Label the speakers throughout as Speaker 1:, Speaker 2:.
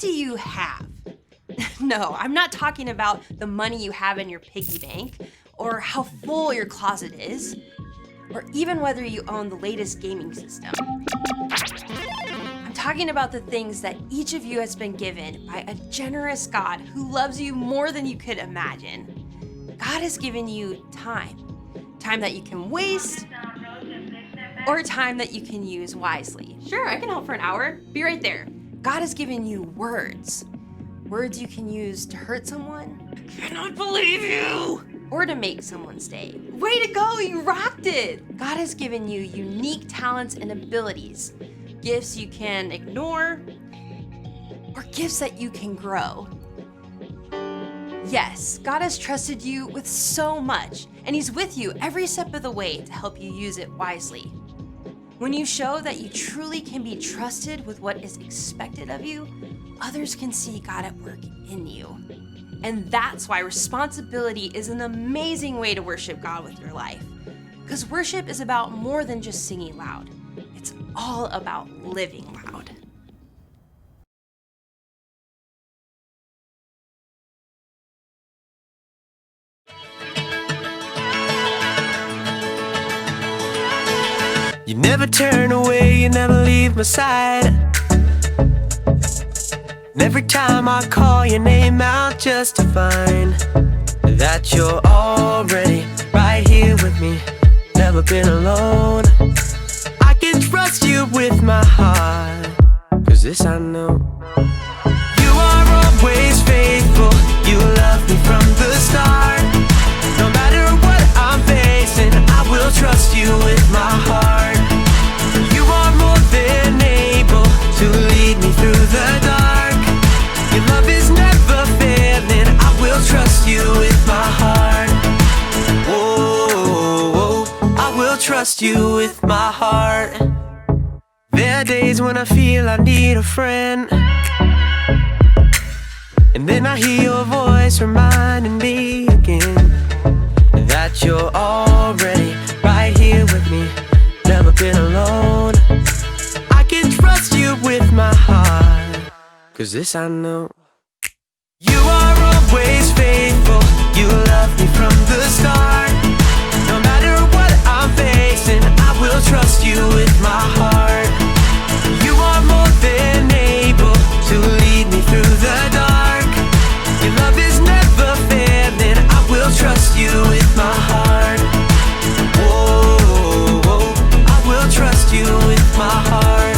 Speaker 1: do you have? No, I'm not talking about the money you have in your piggy bank, or how full your closet is, or even whether you own the latest gaming system. I'm talking about the things that each of you has been given by a generous God who loves you more than you could imagine. God has given you time. Time that you can waste, or time that you can use wisely. Sure, I can help for an hour. Be right there. God has given you words. Words you can use to hurt someone. I cannot believe you! Or to make someone stay. Way to go, you rocked it! God has given you unique talents and abilities. Gifts you can ignore, or gifts that you can grow. Yes, God has trusted you with so much, and He's with you every step of the way to help you use it wisely. When you show that you truly can be trusted with what is expected of you, others can see God at work in you. And that's why responsibility is an amazing way to worship God with your life. Because worship is about more than just singing loud. It's all about living loud.
Speaker 2: You never turn away, you never leave my side. And every time I call your name out just to find that you're already right here with me, never been alone. I can trust you with my heart, 'cause this I know. You are always faithful, you love me from the start. No matter what I'm facing, I will trust you with my heart. You are more than able to lead me through the dark. Your love is never failing, I will trust you with my heart. Whoa, I will trust you with my heart. There are days when I feel I need a friend, and then I hear your voice reminding me again that you're already right here with me, never been alone. I can trust you with my heart, 'cause this I know. You are always faithful, you love me from the start. No matter what I'm facing, I will trust you with my heart. You are more than able to lead me through the dark. Your love is never failing, I will trust you with my heart. Whoa, I will trust you with my heart.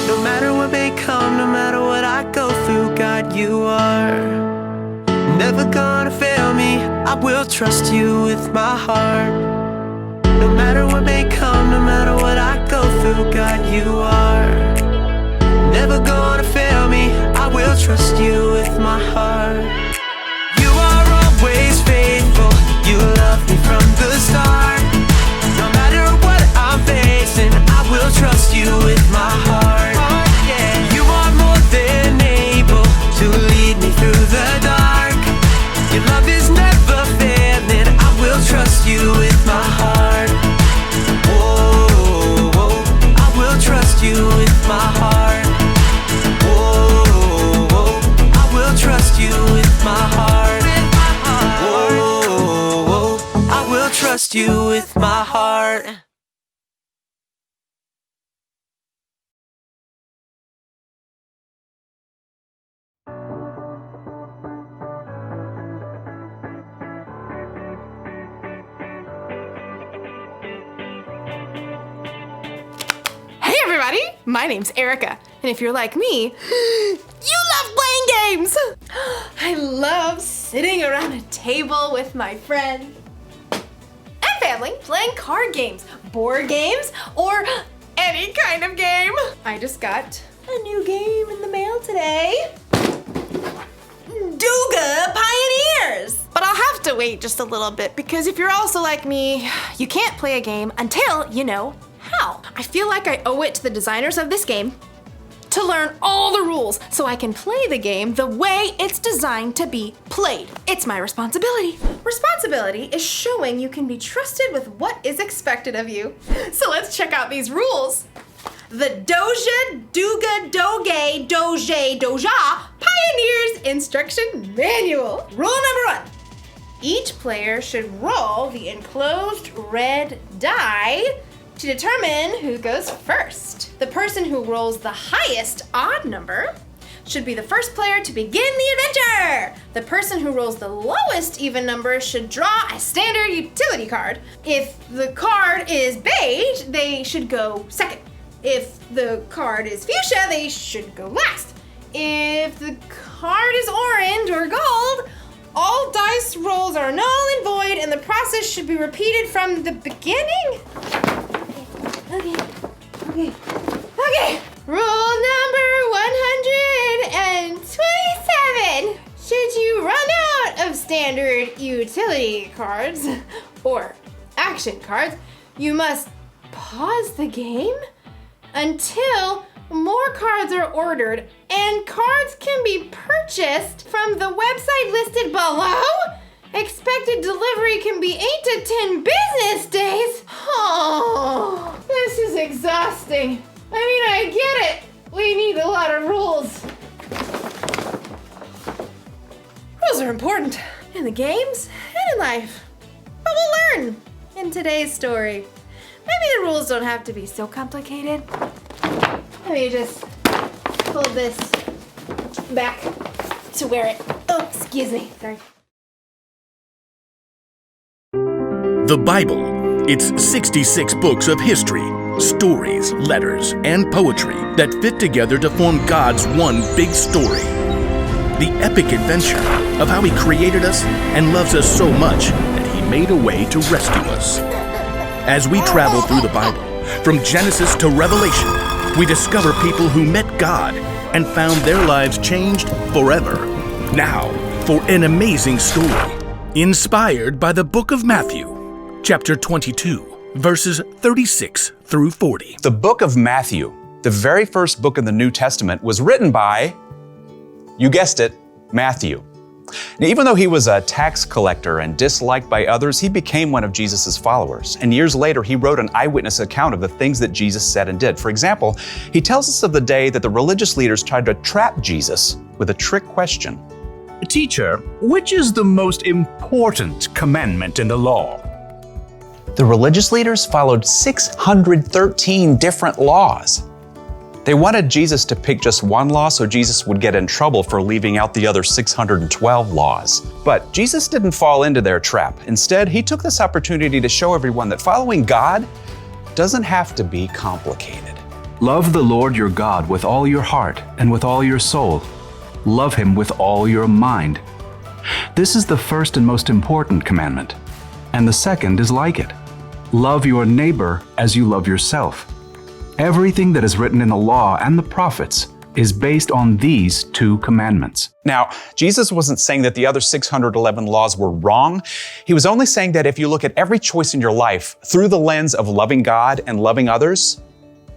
Speaker 2: No matter what may come, no matter what I go through, God, you are never gonna fail me, I will trust you with my heart. No matter what may come, no matter what I go through, God, you are never gonna fail me, I will trust you with my heart. You are always faithful, you love me from the start. No matter what I'm facing, I will trust you with my heart. You are more than able to lead me through the dark. Your love is never failing, I will trust you with my heart. Whoa, I will trust you with my heart. Whoa, I will trust you with my heart. Whoa, I will trust you with my heart.
Speaker 3: Hey everybody, my name's Erica, and if you're like me, you love playing games! I love sitting around a table with my friends and family, playing card games, board games, or any kind of game. I just got a new game in the mail today. Duga Pioneers! But I'll have to wait just a little bit because if you're also like me, you can't play a game until you know how. I feel like I owe it to the designers of this game to learn all the rules so I can play the game the way it's designed to be played. It's my responsibility. Responsibility is showing you can be trusted with what is expected of you. So let's check out these rules. the Doja, Duga, Doge, Doje, Doja Pioneer's Instruction Manual. Rule number 1. Each player should roll the enclosed red die to determine who goes first. The person who rolls the highest odd number should be the first player to begin the adventure. The person who rolls the lowest even number should draw a standard utility card. If the card is beige, they should go second. If the card is fuchsia, they should go last. If the card is orange or gold, all dice rolls are null and void, and the process should be repeated from the beginning. Okay. Rule number 127. Should you run out of standard utility cards or action cards, you must pause the game until more cards are ordered, and cards can be purchased from the website listed below. Expected delivery can be 8 to 10 business days. Oh, this is exhausting. I get it. We need a lot of rules. Rules are important in the games and in life. But we'll learn in today's story. Maybe the rules don't have to be so complicated. Let me just pull this back to where it, excuse me, sorry.
Speaker 4: The Bible. It's 66 books of history, stories, letters, and poetry that fit together to form God's one big story. The epic adventure of how He created us and loves us so much that He made a way to rescue us. As we travel through the Bible, from Genesis to Revelation, we discover people who met God and found their lives changed forever. Now, for an amazing story, inspired by the book of Matthew, chapter 22, verses 36 through 40.
Speaker 5: The book of Matthew, the very first book in the New Testament, was written by, you guessed it, Matthew. Now, even though he was a tax collector and disliked by others, he became one of Jesus' followers. And years later, he wrote an eyewitness account of the things that Jesus said and did. For example, he tells us of the day that the religious leaders tried to trap Jesus with a trick question.
Speaker 6: Teacher, which is the most important commandment in the law?
Speaker 5: The religious leaders followed 613 different laws. They wanted Jesus to pick just one law so Jesus would get in trouble for leaving out the other 612 laws. But Jesus didn't fall into their trap. Instead, he took this opportunity to show everyone that following God doesn't have to be complicated.
Speaker 6: Love the Lord your God with all your heart and with all your soul. Love Him with all your mind. This is the first and most important commandment. And the second is like it. Love your neighbor as you love yourself. Everything that is written in the law and the prophets is based on these two commandments.
Speaker 5: Now, Jesus wasn't saying that the other 611 laws were wrong. He was only saying that if you look at every choice in your life through the lens of loving God and loving others,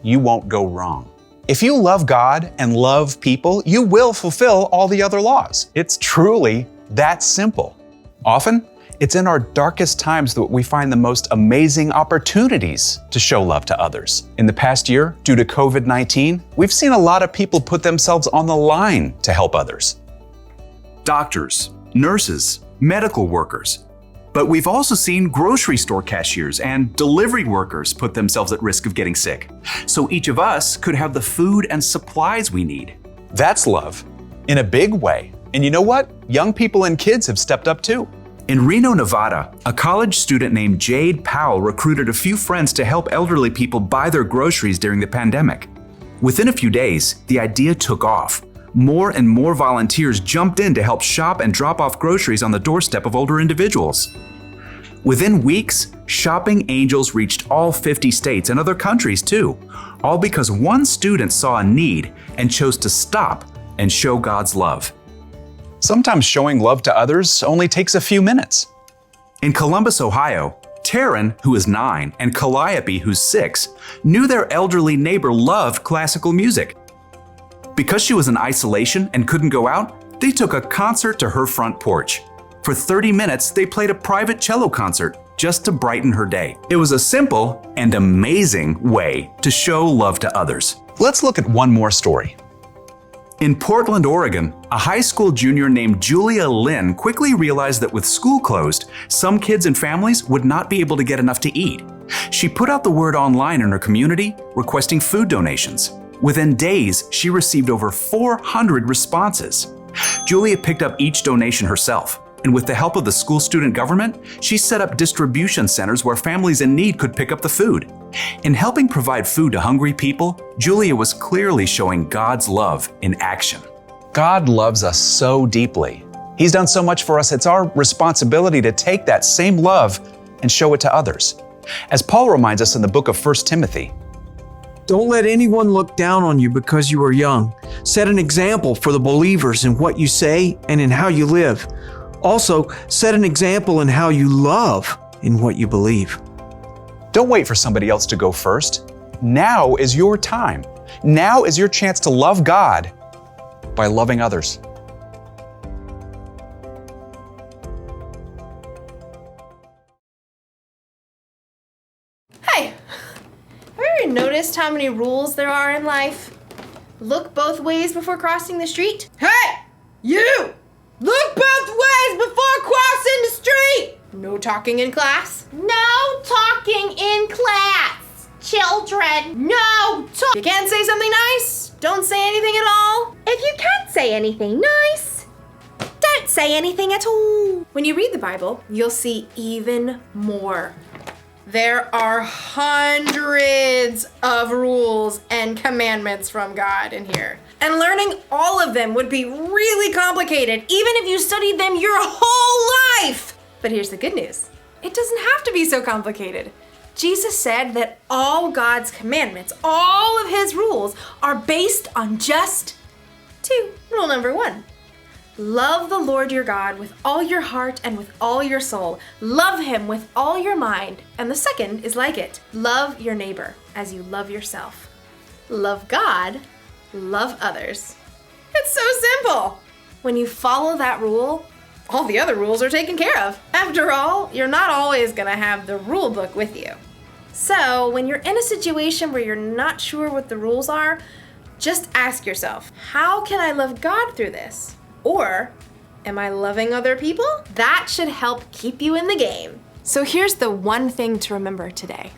Speaker 5: you won't go wrong. If you love God and love people, you will fulfill all the other laws. It's truly that simple. Often, it's in our darkest times that we find the most amazing opportunities to show love to others. In the past year, due to COVID-19, we've seen a lot of people put themselves on the line to help others.
Speaker 6: Doctors, nurses, medical workers. But we've also seen grocery store cashiers and delivery workers put themselves at risk of getting sick. So each of us could have the food and supplies we need.
Speaker 5: That's love, in a big way. And you know what? Young people and kids have stepped up too.
Speaker 6: In Reno, Nevada, a college student named Jade Powell recruited a few friends to help elderly people buy their groceries during the pandemic. Within a few days, the idea took off. More and more volunteers jumped in to help shop and drop off groceries on the doorstep of older individuals. Within weeks, Shopping Angels reached all 50 states and other countries too, all because one student saw a need and chose to stop and show God's love.
Speaker 5: Sometimes showing love to others only takes a few minutes.
Speaker 6: In Columbus, Ohio, Taryn, who is 9, and Calliope, who's 6, knew their elderly neighbor loved classical music. Because she was in isolation and couldn't go out, they took a concert to her front porch. For 30 minutes, they played a private cello concert, just to brighten her day. It was a simple and amazing way to show love to others.
Speaker 5: Let's look at one more story.
Speaker 6: In Portland, Oregon, a high school junior named Julia Lynn quickly realized that with school closed, some kids and families would not be able to get enough to eat. She put out the word online in her community, requesting food donations. Within days, she received over 400 responses. Julia picked up each donation herself, and with the help of the school student government, she set up distribution centers where families in need could pick up the food. In helping provide food to hungry people, Julia was clearly showing God's love in action.
Speaker 5: God loves us so deeply. He's done so much for us, it's our responsibility to take that same love and show it to others. As Paul reminds us in the book of 1 Timothy,
Speaker 7: Don't let anyone look down on you because you are young. Set an example for the believers in what you say and in how you live. Also, set an example in how you love in what you believe.
Speaker 5: don't wait for somebody else to go first. Now is your time. Now is your chance to love God by loving others.
Speaker 3: Hey, have you ever noticed how many rules there are in life? Look both ways before crossing the street. Hey, you! Look both ways before crossing the street! No talking in class.
Speaker 8: No talking in class, children. No talk.
Speaker 3: You can't say something nice? Don't say anything at all?
Speaker 8: If you can't say anything nice, don't say anything at all.
Speaker 3: When you read the Bible, you'll see even more. There are hundreds of rules and commandments from God in here. And learning all of them would be really complicated, even if you studied them your whole life. But here's the good news. It doesn't have to be so complicated. Jesus said that all God's commandments, all of his rules, are based on just two. Rule number 1. Love the Lord your God with all your heart and with all your soul. Love him with all your mind. And the second is like it. Love your neighbor as you love yourself. Love God, love others. It's so simple. When you follow that rule, all the other rules are taken care of. After all, you're not always gonna have the rule book with you. So when you're in a situation where you're not sure what the rules are, just ask yourself, how can I love God through this? Or, am I loving other people? That should help keep you in the game. So here's the one thing to remember today.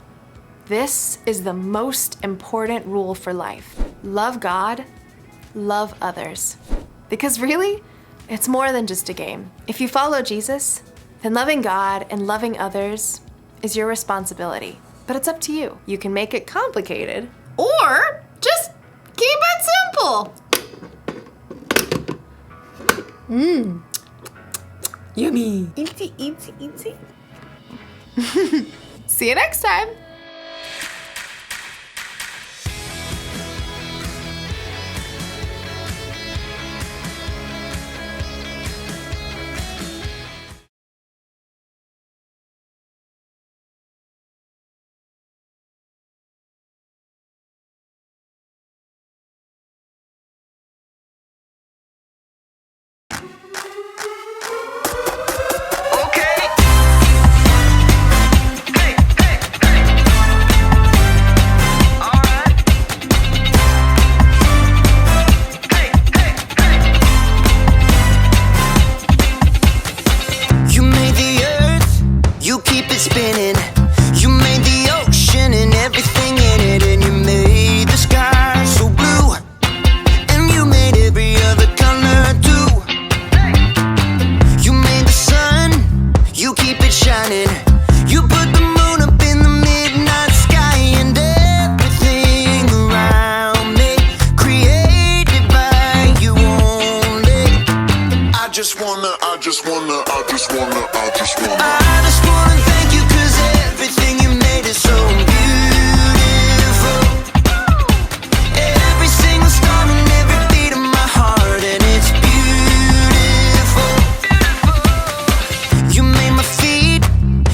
Speaker 3: This is the most important rule for life. Love God, love others. Because really, it's more than just a game. If you follow Jesus, then loving God and loving others is your responsibility. But it's up to you. You can make it complicated, or just keep it simple. Yummy. Eatsy, eatsy, eatsy. See you next time.
Speaker 2: Spinning. You made the ocean and everything in it, and you made the sky so blue, and you made every other color too. You made the sun, you keep it shining. You put the moon up in the midnight sky, and everything around me created by you only. I just wanna thank you, 'cause everything you made is so beautiful. Every single star and every beat of my heart, and it's beautiful. You made my feet,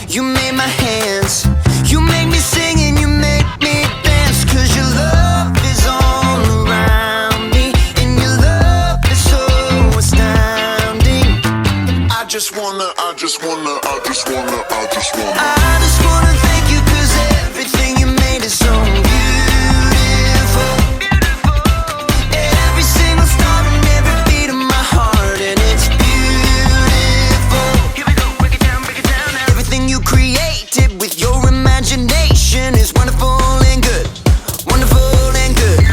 Speaker 2: you made my hands, you made me sing and you made me dance, 'cause your love is all around me, and your love is so astounding. I I just wanna thank you 'cause everything you made is so beautiful. Every single star and every beat of my heart, and it's beautiful. Here we go, break it down now. Everything you created with your imagination is wonderful and good. Wonderful and good.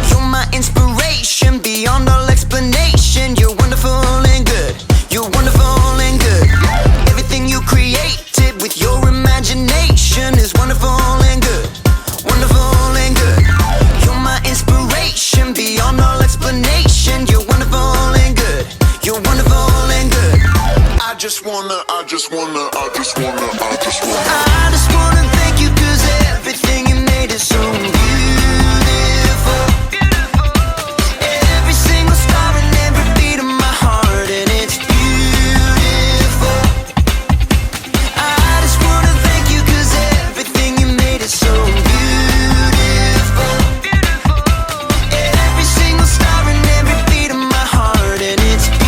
Speaker 2: You're my inspiration beyond all explanation. You're wonderful and good. You're wonderful and good. Everything you created with your imagination is wonderful and good. Wonderful and good. You're my inspiration beyond all explanation. You're wonderful and good. You're wonderful and good. I just wanna thank you 'cause everything you made is so beautiful. Every single star and every beat of my heart, and it's beautiful. I just wanna thank you 'cause everything you made is so beautiful. Every single star and every beat of my heart, and it's beautiful.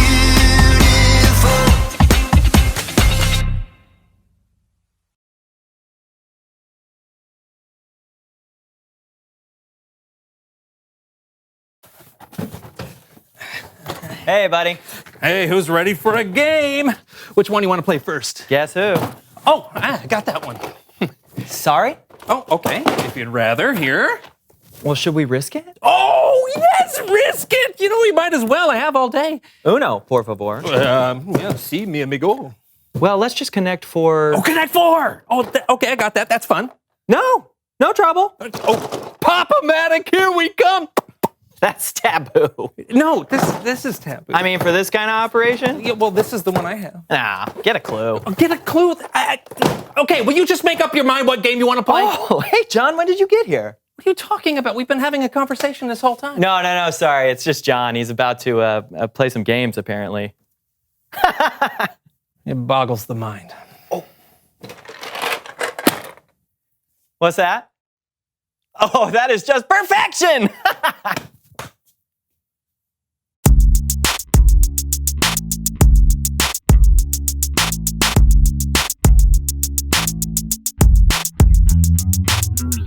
Speaker 9: Hey, buddy.
Speaker 10: Hey, who's ready for a game? Which one do you want to play first?
Speaker 9: Guess who?
Speaker 10: Oh, I got that one.
Speaker 9: Sorry?
Speaker 10: Oh, okay. If you'd rather, here.
Speaker 9: Well, should we risk it?
Speaker 10: Oh, yes, risk it. You know, we might as well. I have all day.
Speaker 9: Uno, por favor.
Speaker 10: Yeah, see, mi amigo.
Speaker 9: Well, let's just connect for...
Speaker 10: Oh, Connect Four. Oh, okay, I got that. That's fun.
Speaker 9: No trouble.
Speaker 10: Oh, Pop-O-Matic, here we come.
Speaker 9: That's taboo.
Speaker 10: No, this is taboo.
Speaker 9: I mean, for this kind of operation?
Speaker 10: Yeah, well, this is the one I have.
Speaker 9: Nah, get a clue.
Speaker 10: Get a clue. Okay, will you just make up your mind what game you want to play?
Speaker 9: Oh, hey, John, when did you get here?
Speaker 10: What are you talking about? We've been having a conversation this whole time.
Speaker 9: No, sorry. It's just John. He's about to play some games, apparently.
Speaker 10: It boggles the mind.
Speaker 9: What's that? Oh, that is just perfection!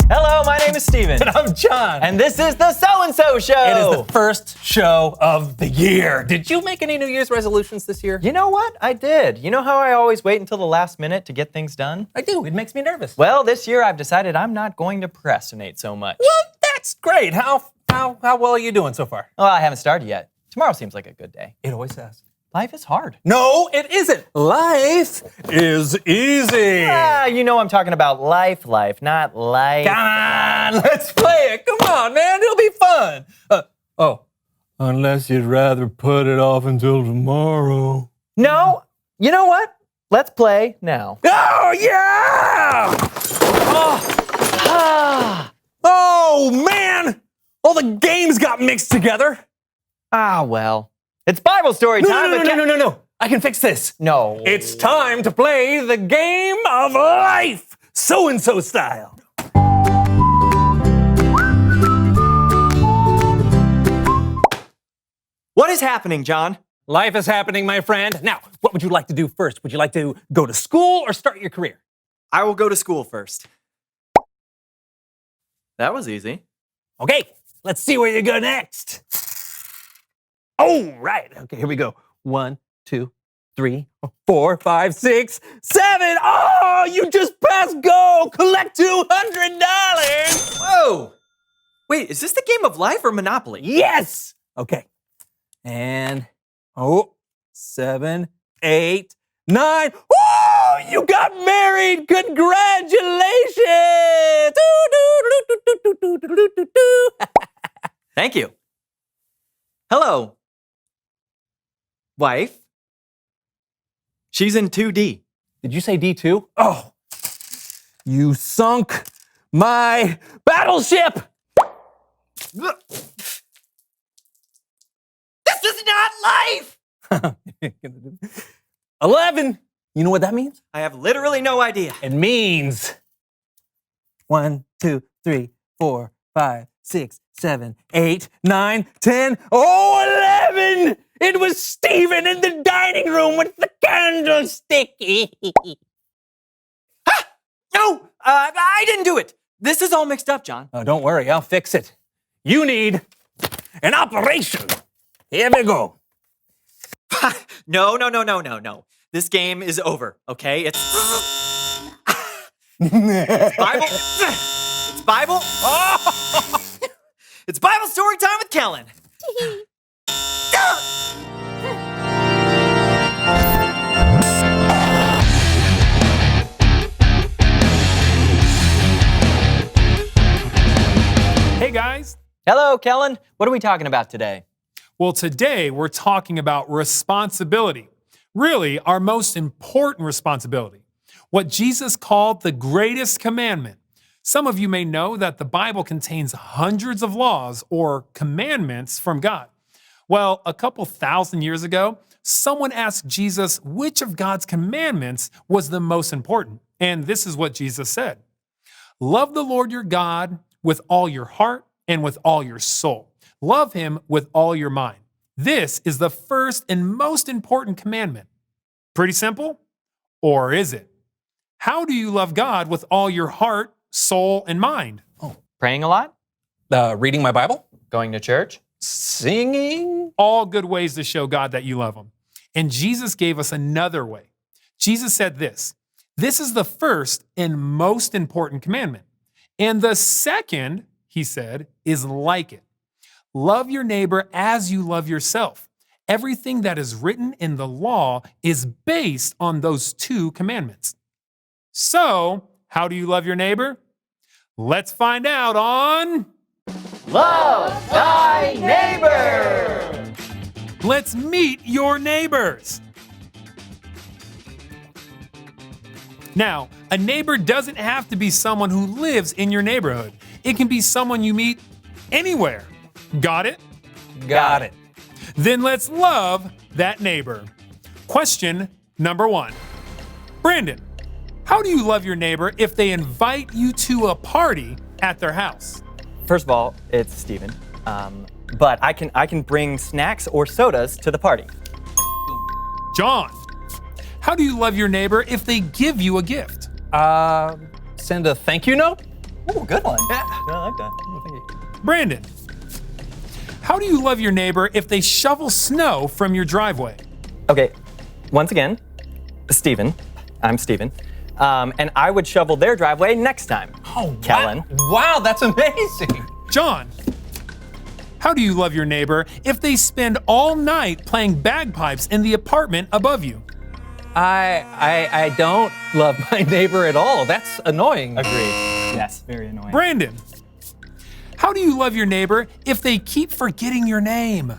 Speaker 9: Hello, my name is Steven.
Speaker 10: And I'm John.
Speaker 9: And this is the So-and-So Show.
Speaker 10: It is the first show of the year. Did you make any New Year's resolutions this year?
Speaker 9: You know what? I did. You know how I always wait until the last minute to get things done?
Speaker 10: I do. It makes me nervous.
Speaker 9: Well, this year I've decided I'm not going to procrastinate so much.
Speaker 10: Well, that's great. How well are you doing so far?
Speaker 9: Well, I haven't started yet. Tomorrow seems like a good day.
Speaker 10: It always says.
Speaker 9: Life is hard.
Speaker 10: No, it isn't. Life is easy.
Speaker 9: You know I'm talking about life, not life.
Speaker 10: Come on, let's play it. Come on, man. It'll be fun. Unless you'd rather put it off until tomorrow.
Speaker 9: No, you know what? Let's play now.
Speaker 10: Oh, yeah! Oh, man! All the games got mixed together.
Speaker 9: Ah, well. It's Bible story time.
Speaker 10: No. I can fix this.
Speaker 9: No.
Speaker 10: It's time to play the game of life, so-and-so style.
Speaker 9: What is happening, John?
Speaker 10: Life is happening, my friend. Now, what would you like to do first? Would you like to go to school or start your career?
Speaker 9: I will go to school first. That was easy.
Speaker 10: Okay, let's see where you go next. Oh, right. Okay, here we go. 1, 2, 3, 4, 5, 6, 7. Oh, you just passed go. Collect $200.
Speaker 9: Whoa! Wait, is this the game of life or Monopoly?
Speaker 10: Yes. Okay. And 7, 8, 9. Oh, you got married. Congratulations.
Speaker 9: Thank you. Hello. Wife. She's in 2D.
Speaker 10: Did you say D2? Oh, you sunk my battleship.
Speaker 9: This is not life!
Speaker 10: 11. You know what that means?
Speaker 9: I have literally no idea.
Speaker 10: It means 1, 2, 3, 4, 5, 6, 7, 8, 9, 10. Oh, 11! It was Stephen in the dining room with the candlestick.
Speaker 9: No, I didn't do it. This is all mixed up, John.
Speaker 10: Oh, don't worry, I'll fix it. You need an operation. Here we go.
Speaker 9: No. This game is over, okay? It's Bible. It's Bible. Oh! It's Bible story time with Kellen.
Speaker 11: Hey guys.
Speaker 9: Hello, Kellen. What are we talking about today?
Speaker 11: Well, today we're talking about responsibility. Really, our most important responsibility. What Jesus called the greatest commandment. Some of you may know that the Bible contains hundreds of laws or commandments from God. Well, a couple thousand years ago, someone asked Jesus which of God's commandments was the most important. And this is what Jesus said. Love the Lord your God with all your heart and with all your soul. Love him with all your mind. This is the first and most important commandment. Pretty simple? Or is it? How do you love God with all your heart, soul, and mind?
Speaker 9: Praying a lot?
Speaker 10: Reading my Bible?
Speaker 9: Going to church?
Speaker 10: Singing?
Speaker 11: All good ways to show God that you love him. And Jesus gave us another way. Jesus said this is the first and most important commandment. And the second, he said, is like it. Love your neighbor as you love yourself. Everything that is written in the law is based on those two commandments. So, how do you love your neighbor? Let's find out on
Speaker 9: Love thy neighbor.
Speaker 11: Let's meet your neighbors. Now, a neighbor doesn't have to be someone who lives in your neighborhood. It can be someone you meet anywhere. Got it?
Speaker 10: Got it.
Speaker 11: Then let's love that neighbor. Question number 1. Brandon, how do you love your neighbor if they invite you to a party at their house?
Speaker 9: First of all, it's Steven. But I can bring snacks or sodas to the party.
Speaker 11: John, how do you love your neighbor if they give you a gift?
Speaker 10: Send a thank you note?
Speaker 9: Ooh, good one.
Speaker 10: Yeah.
Speaker 9: I like that. Oh, thank you.
Speaker 11: Brandon, how do you love your neighbor if they shovel snow from your driveway?
Speaker 9: Okay, once again, Steven. I'm Steven. And I would shovel their driveway next time.
Speaker 10: Oh,
Speaker 9: Kellen.
Speaker 10: Wow, that's amazing.
Speaker 11: John, how do you love your neighbor if they spend all night playing bagpipes in the apartment above you?
Speaker 10: I don't love my neighbor at all. That's annoying.
Speaker 9: Agreed. Yes, very annoying.
Speaker 11: Brandon, how do you love your neighbor if they keep forgetting your name?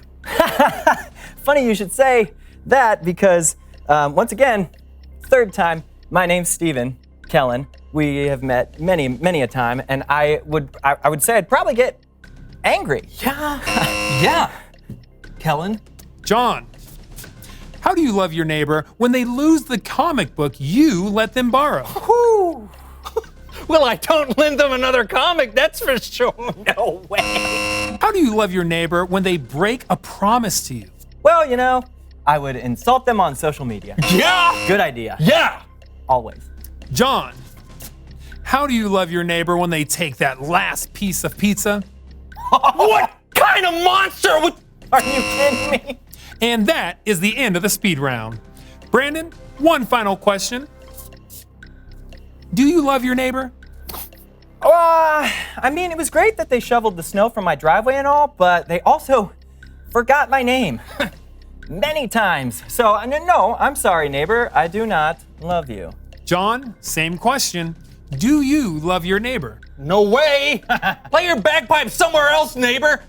Speaker 9: Funny you should say that because, once again, third time, my name's Steven Kellen. We have met many a time, and I would say I'd probably get angry.
Speaker 10: Yeah. Kellen?
Speaker 11: John, how do you love your neighbor when they lose the comic book you let them borrow?
Speaker 10: Whew. Well, I don't lend them another comic, that's for sure. No way.
Speaker 11: How do you love your neighbor when they break a promise to you?
Speaker 9: Well, you know, I would insult them on social media.
Speaker 10: Yeah.
Speaker 9: Good idea.
Speaker 10: Yeah.
Speaker 9: Always.
Speaker 11: John, how do you love your neighbor when they take that last piece of pizza?
Speaker 10: What kind of monster would...
Speaker 9: Are you kidding me?
Speaker 11: And that is the end of the speed round. Brandon, one final question. Do you love your neighbor?
Speaker 9: I mean, it was great that they shoveled the snow from my driveway and all, but they also forgot my name many times. So, no, I'm sorry, neighbor. I do not love you.
Speaker 11: John, same question. Do you love your neighbor?
Speaker 10: No way. Play your bagpipe somewhere else, neighbor.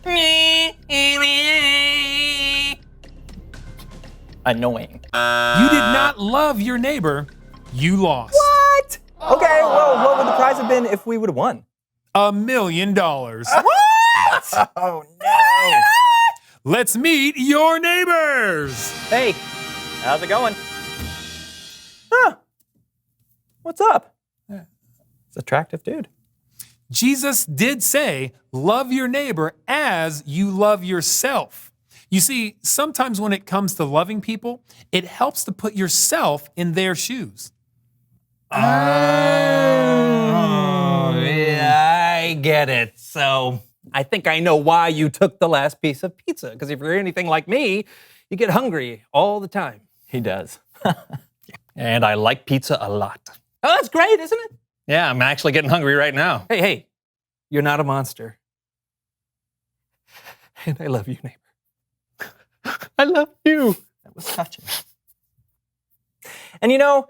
Speaker 9: Annoying.
Speaker 11: You did not love your neighbor. You lost.
Speaker 9: What? Okay, well, what would the prize have been if we would have won?
Speaker 11: $1 million.
Speaker 9: What? Oh, no.
Speaker 11: Let's meet your neighbors.
Speaker 9: Hey, how's it going? Huh. What's up? It's an attractive dude.
Speaker 11: Jesus did say, love your neighbor as you love yourself. You see, sometimes when it comes to loving people, it helps to put yourself in their shoes.
Speaker 10: Oh, yeah, I get it. So I think I know why you took the last piece of pizza. Because if you're anything like me, you get hungry all the time.
Speaker 9: He does.
Speaker 10: And I like pizza a lot. Oh, that's great, isn't it? Yeah, I'm actually getting hungry right now. Hey, you're not a monster. And I love you, neighbor. I love you.
Speaker 9: That was touching. And you know,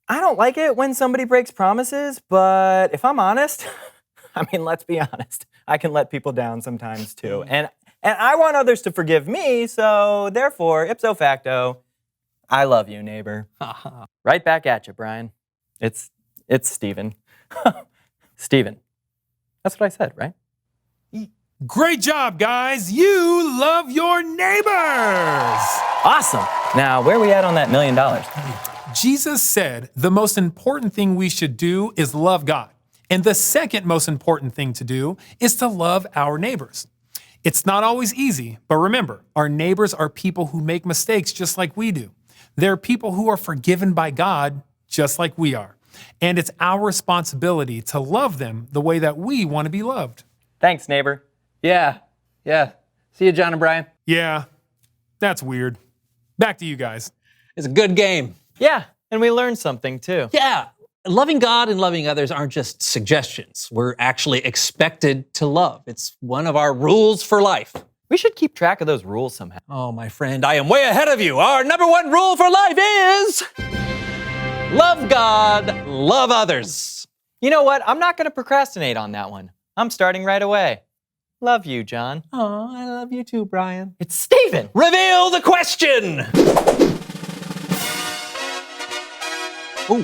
Speaker 9: I don't like it when somebody breaks promises, but if I'm honest, I mean, let's be honest. I can let people down sometimes too. And I want others to forgive me, so therefore, ipso facto, I love you, neighbor. Right back at you, Brian. It's Steven. Steven. That's what I said, right?
Speaker 11: Great job, guys. You love your neighbors.
Speaker 9: Awesome. Now, where are we at on that $1 million?
Speaker 11: Jesus said the most important thing we should do is love God. And the second most important thing to do is to love our neighbors. It's not always easy, but remember, our neighbors are people who make mistakes just like we do. They're people who are forgiven by God just like we are. And it's our responsibility to love them the way that we want to be loved.
Speaker 9: Thanks, neighbor.
Speaker 10: Yeah. See you, John and Brian.
Speaker 11: Yeah, that's weird. Back to you guys.
Speaker 10: It's a good game.
Speaker 9: Yeah, and we learned something too.
Speaker 10: Yeah. Loving God and loving others aren't just suggestions. We're actually expected to love. It's one of our rules for life.
Speaker 9: We should keep track of those rules somehow.
Speaker 10: Oh, my friend, I am way ahead of you. Our number one rule for life is love God, love others.
Speaker 9: You know what? I'm not going to procrastinate on that one. I'm starting right away. Love you, John.
Speaker 10: Oh, I love you too, Brian.
Speaker 9: It's Steven.
Speaker 10: Reveal the question. Ooh,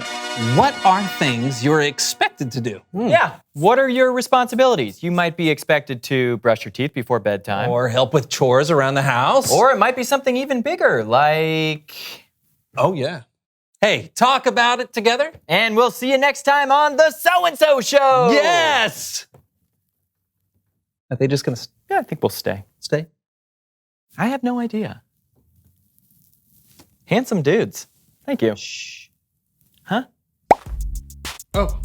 Speaker 10: what are things you're expected to do?
Speaker 9: Yeah. What are your responsibilities? You might be expected to brush your teeth before bedtime.
Speaker 10: Or help with chores around the house.
Speaker 9: Or it might be something even bigger, like...
Speaker 10: Oh, yeah. Hey, talk about it together.
Speaker 9: And we'll see you next time on The So-and-So Show.
Speaker 10: Yes! Are they just gonna...
Speaker 9: Yeah, I think we'll stay.
Speaker 10: Stay?
Speaker 9: I have no idea. Handsome dudes. Thank you.
Speaker 10: Shh.
Speaker 9: Huh?
Speaker 10: Oh,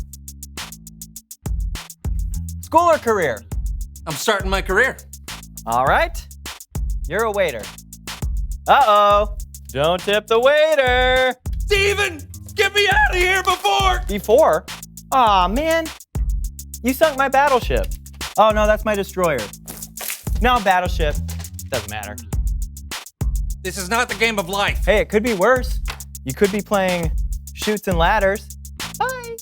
Speaker 9: School or career?
Speaker 10: I'm starting my career.
Speaker 9: All right. You're a waiter. Uh-oh. Don't tip the waiter.
Speaker 10: Steven, get me out of here before...
Speaker 9: Before? Aw, man. You sunk my battleship. Oh, no, that's my destroyer. No, battleship. Doesn't matter.
Speaker 10: This is not the game of life.
Speaker 9: Hey, it could be worse. You could be playing Chutes and Ladders. Bye.